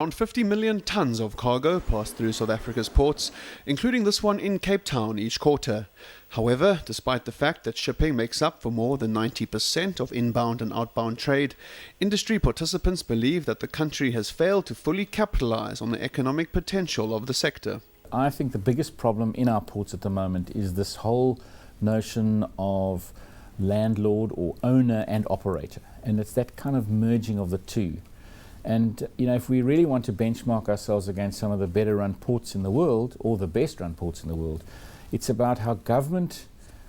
Around 50 million tons of cargo pass through South Africa's ports, including this one in Cape Town each quarter. However, despite the fact that shipping makes up for more than 90% of inbound and outbound trade, industry participants believe that the country has failed to fully capitalize on the economic potential of the sector. I think the biggest problem in our ports at the moment is this whole notion of landlord or owner and operator, and it's that kind of merging of the two. And if we really want to benchmark ourselves against some of the better run ports in the world, or the best run ports in the world, it's about how government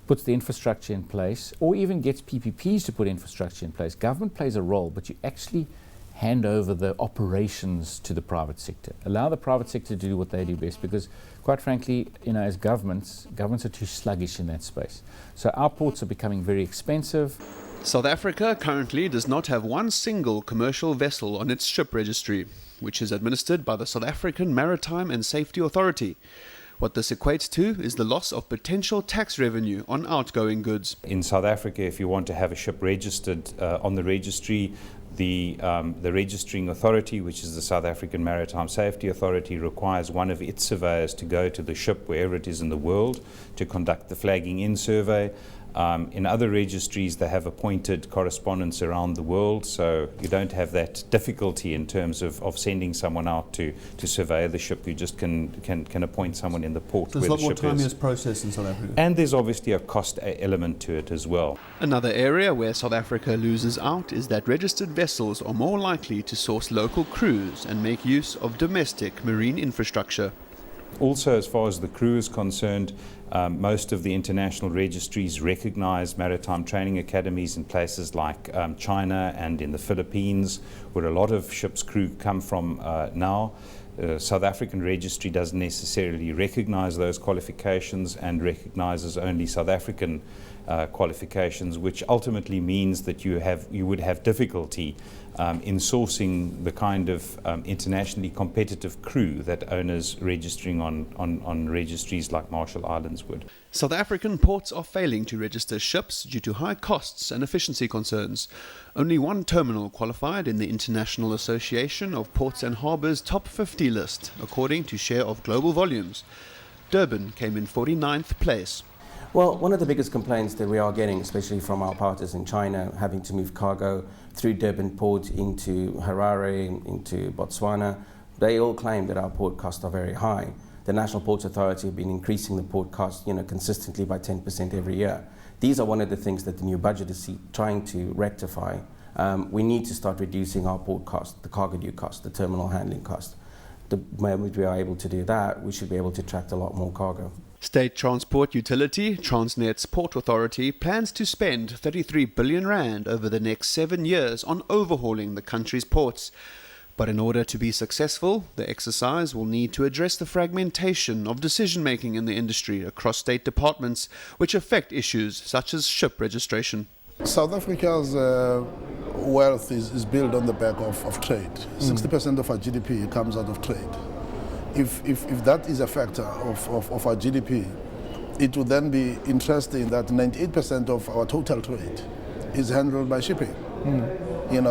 puts the infrastructure in place, or even gets PPPs to put infrastructure in place. Government plays a role, but you actually hand over the operations to the private sector. Allow the private sector to do what they do best, because quite frankly, as governments are too sluggish in that space. So our ports are becoming very expensive. South Africa currently does not have one single commercial vessel on its ship registry, which is administered by the South African Maritime and Safety Authority. What this equates to is the loss of potential tax revenue on outgoing goods. In South Africa, if you want to have a ship registered on the registry, the registering authority, which is the South African Maritime Safety Authority, requires one of its surveyors to go to the ship wherever it is in the world to conduct the flagging in survey. In other registries, they have appointed correspondents around the world, so you don't have that difficulty in terms of sending someone out to survey the ship. You just can appoint someone in the port where the ship is. There's a lot more time is processed in South Africa. And there's obviously a cost element to it as well. Another area where South Africa loses out is that registered vessels are more likely to source local crews and make use of domestic marine infrastructure. Also, as far as the crew is concerned, most of the international registries recognize maritime training academies in places like China and in the Philippines, where a lot of ships' crew come from now. South African registry doesn't necessarily recognize those qualifications and recognizes only South African qualifications, which ultimately means that you would have difficulty in sourcing the kind of internationally competitive crew that owners registering on registries like Marshall Islands would. South African ports are failing to register ships due to high costs and efficiency concerns. Only one terminal qualified in the International Association of Ports and Harbours Top 50 list, according to share of global volumes. Durban came in 49th place. Well, one of the biggest complaints that we are getting, especially from our partners in China, having to move cargo through Durban port into Harare, into Botswana, they all claim that our port costs are very high. The National Ports Authority have been increasing the port costs, consistently by 10% every year. These are one of the things that the new budget is trying to rectify. We need to start reducing our port cost, the cargo due cost, the terminal handling cost. The moment we are able to do that, we should be able to attract a lot more cargo. State transport utility Transnet's Port Authority plans to spend 33 billion rand over the next 7 years on overhauling the country's ports. But in order to be successful, the exercise will need to address the fragmentation of decision-making in the industry across state departments, which affect issues such as ship registration. South Africa's wealth is built on the back of trade. 60% of our GDP comes out of trade. If that is a factor of our GDP, it would then be interesting that 98% of our total trade is handled by shipping.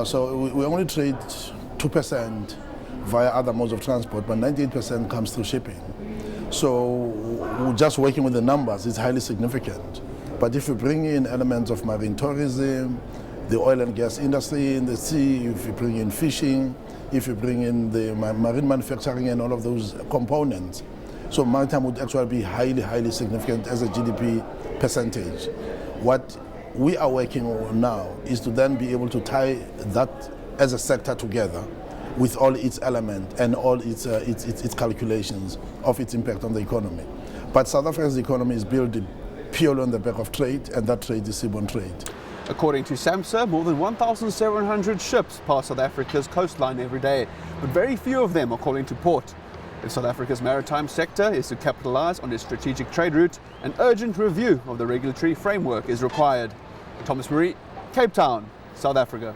So we only trade 2% via other modes of transport, but 98% comes through shipping. So just working with the numbers is highly significant. But if you bring in elements of marine tourism, the oil and gas industry in the sea, if you bring in fishing, if you bring in the marine manufacturing and all of those components, so maritime would actually be highly, highly significant as a GDP percentage. What we are working on now is to then be able to tie that as a sector together with all its elements and all its calculations of its impact on the economy. But South Africa's economy is built purely on the back of trade, and that trade is seaborne trade. According to SAMSA, more than 1,700 ships pass South Africa's coastline every day, but very few of them are calling to port. If South Africa's maritime sector is to capitalize on its strategic trade route, an urgent review of the regulatory framework is required. Thomas Marie, Cape Town, South Africa.